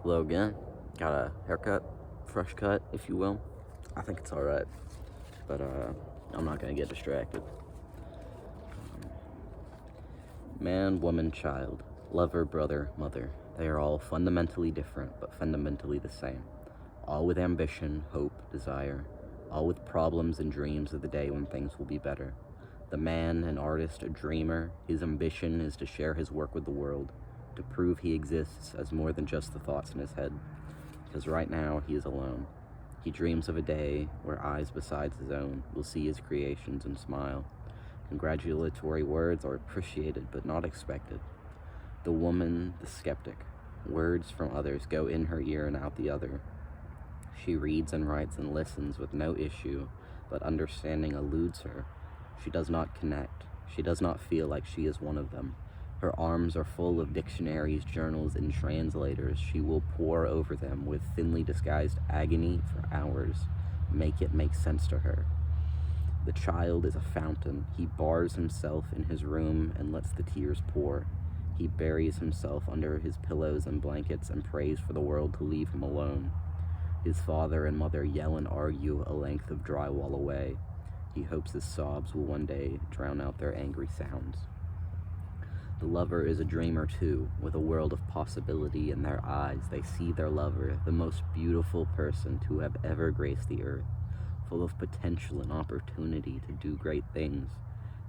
Hello again. Got a haircut, fresh cut, if you will. I think it's alright, but I'm not gonna get distracted. Man, woman, child, lover, brother, mother. They are all fundamentally different, but fundamentally the same. All with ambition, hope, desire. All with problems and dreams of the day when things will be better. The man, an artist, a dreamer, his ambition is to share his work with the world, to prove he exists as more than just the thoughts in his head. Because right now he is alone. He dreams of a day where eyes besides his own will see his creations and smile. Congratulatory words are appreciated but not expected. The woman, the skeptic. Words from others go in her ear and out the other. She reads and writes and listens with no issue, but understanding eludes her. She does not connect. She does not feel like she is one of them. Her arms are full of dictionaries, journals, and translators. She will pore over them with thinly disguised agony for hours. Make it make sense to her. The child is a fountain. He bars himself in his room and lets the tears pour. He buries himself under his pillows and blankets and prays for the world to leave him alone. His father and mother yell and argue a length of drywall away. He hopes his sobs will one day drown out their angry sounds. The lover is a dreamer too, with a world of possibility in their eyes. They see their lover, the most beautiful person to have ever graced the earth, full of potential and opportunity to do great things.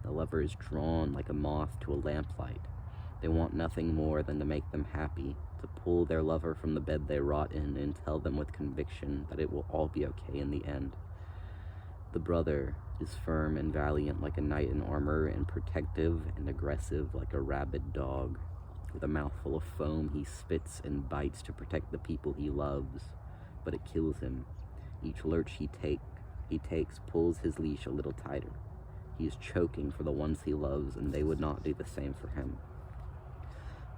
The lover is drawn like a moth to a lamplight. They want nothing more than to make them happy, to pull their lover from the bed they rot in and tell them with conviction that it will all be okay in the end. The brother is firm and valiant like a knight in armor, and protective and aggressive like a rabid dog. With a mouthful of foam, he spits and bites to protect the people he loves, but it kills him. Each lurch he takes pulls his leash a little tighter. He is choking for the ones he loves, and they would not do the same for him.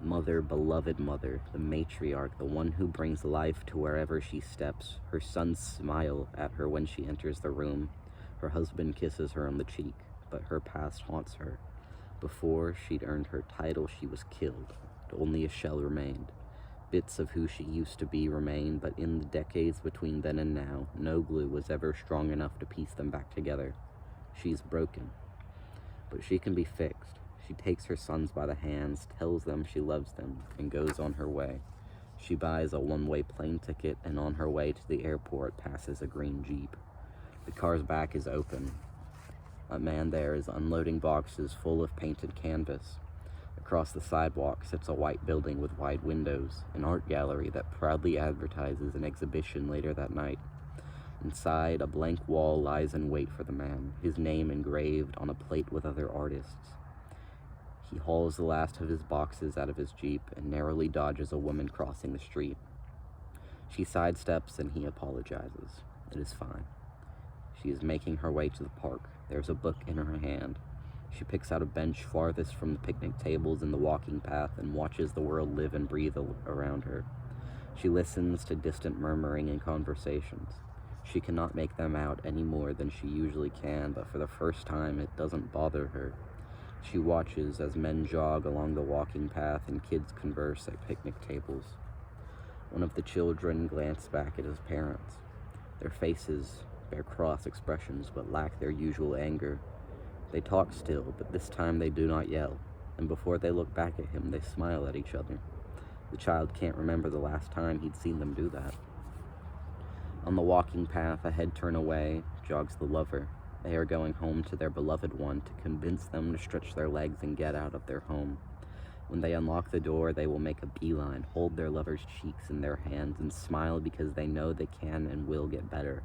Mother, beloved mother, the matriarch, the one who brings life to wherever she steps. Her sons smile at her when she enters the room. Her husband kisses her on the cheek, but her past haunts her. Before she'd earned her title, she was killed. Only a shell remained. Bits of who she used to be remain, but in the decades between then and now, no glue was ever strong enough to piece them back together. She's broken, but she can be fixed. She takes her sons by the hands, tells them she loves them, and goes on her way. She buys a one-way plane ticket, and on her way to the airport passes a green Jeep. The car's back is open. A man there is unloading boxes full of painted canvas. Across the sidewalk sits a white building with wide windows, an art gallery that proudly advertises an exhibition later that night. Inside, a blank wall lies in wait for the man, his name engraved on a plate with other artists. He hauls the last of his boxes out of his Jeep and narrowly dodges a woman crossing the street. She sidesteps and he apologizes. It is fine. She is making her way to the park. There's a book in her hand. She picks out a bench farthest from the picnic tables and the walking path and watches the world live and breathe around her. She listens to distant murmuring and conversations. She cannot make them out any more than she usually can, but for the first time it doesn't bother her. She watches as men jog along the walking path and kids converse at picnic tables. One of the children glances back at his parents. Their faces bear cross expressions but lack their usual anger. They talk still, but this time they do not yell, and before they look back at him, they smile at each other. The child can't remember the last time he'd seen them do that. On the walking path, a head turn away, jogs the lover. They are going home to their beloved one to convince them to stretch their legs and get out of their home. When they unlock the door, they will make a beeline, hold their lover's cheeks in their hands, and smile because they know they can and will get better.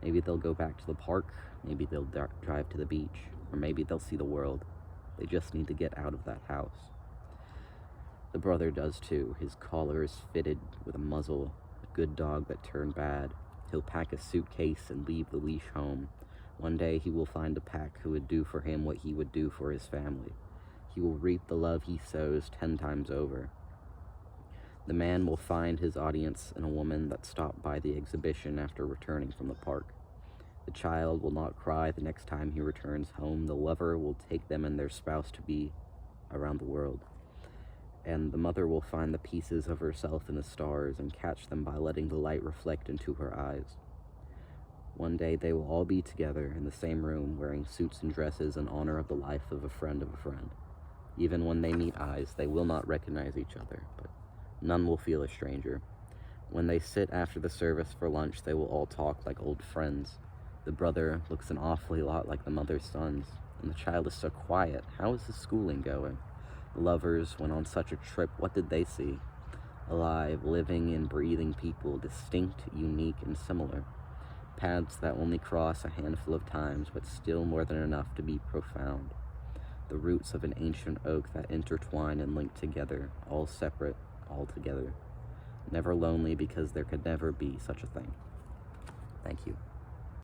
Maybe they'll go back to the park, maybe they'll drive to the beach, or maybe they'll see the world. They just need to get out of that house. The brother does too. His collar is fitted with a muzzle, a good dog that turned bad. He'll pack a suitcase and leave the leash home. One day he will find a pack who would do for him what he would do for his family. He will reap the love he sows 10 times over. The man will find his audience in a woman that stopped by the exhibition after returning from the park. The child will not cry the next time he returns home. The lover will take them and their spouse to be around the world. and the mother will find the pieces of herself in the stars and catch them by letting the light reflect into her eyes. One day they will all be together in the same room, wearing suits and dresses in honor of the life of a friend of a friend. Even when they meet eyes, they will not recognize each other, but none will feel a stranger. When they sit after the service for lunch, they will all talk like old friends. The brother looks an awfully lot like the mother's sons, and the child is so quiet. How is the schooling going? The lovers went on such a trip. What did they see? Alive, living and breathing people, distinct, unique, and similar. Paths that only cross a handful of times, but still more than enough to be profound. The roots of an ancient oak that intertwine and link together, all separate, all together. Never lonely, because there could never be such a thing. Thank you.